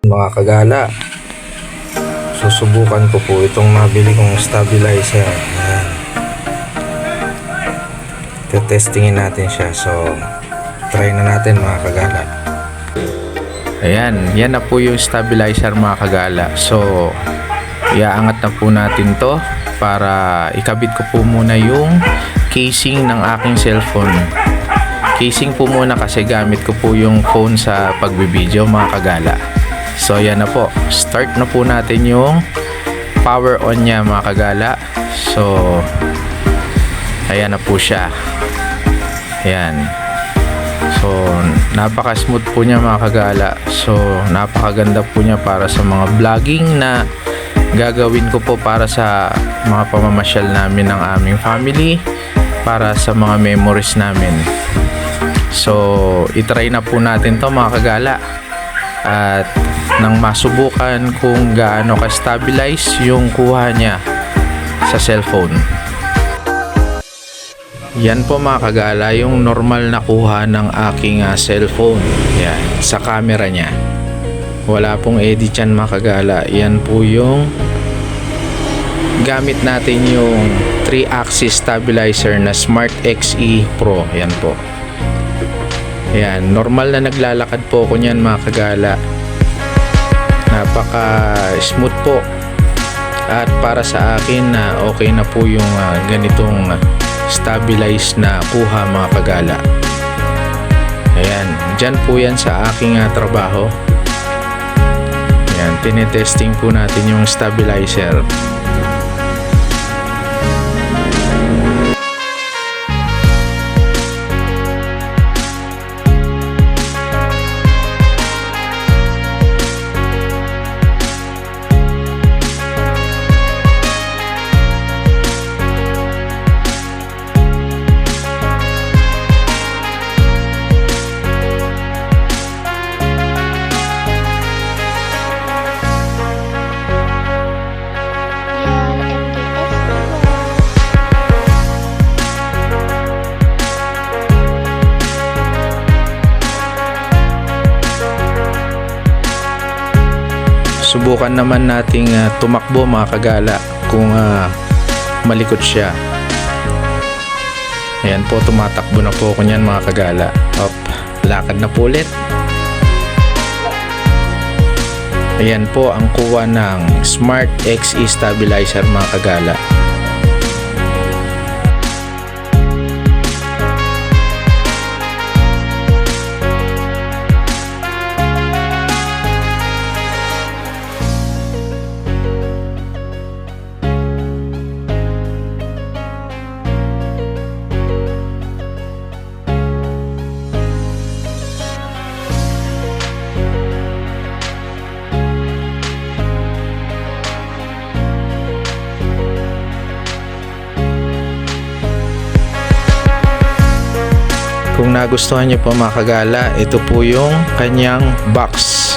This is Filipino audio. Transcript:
Mga kagala, susubukan ko po itong nabili kong stabilizer. Ayan. Testingin natin siya. So try na natin mga kagala. Ayan, yan na po yung stabilizer mga kagala. So iaangat na po natin to para ikabit ko po muna yung casing ng aking cellphone. Casing po muna kasi gamit ko po yung phone sa pagbibideo mga kagala. So yan na po, start na po natin yung power on nya mga kagala. So ayan na po siya. Ayan. So napaka smooth po niya mga kagala. So napakaganda po niya para sa mga vlogging na gagawin ko po para sa mga pamamasyal namin ng aming family, para sa mga memories namin. So itry na po natin to mga kagala at nang masubukan kung gaano ka-stabilize yung kuha niya sa cellphone. Yan po mga kagala yung normal na kuha ng aking cellphone. Yan, sa camera niya. Wala pong edit yan mga kagala. Yan po yung gamit natin yung 3-axis stabilizer na Smart XE Pro. Yan po. Yan, normal na naglalakad po ko niyan mga kagala. Napaka smooth po. At para sa akin na okay na po yung ganitong stabilized na kuha mga kagala. Ayan, dyan po yan sa aking trabaho. Ayan, tinetesting po natin yung stabilizer. Subukan naman nating tumakbo mga kagala kung malikot siya. Ayan po, tumatakbo na po ako niyan mga kagala. Up, lakad na po ulit. Ayan po ang kuha ng Smart XE stabilizer mga kagala. Kung nagustuhan nyo po mga kagala, ito po yung kanyang box.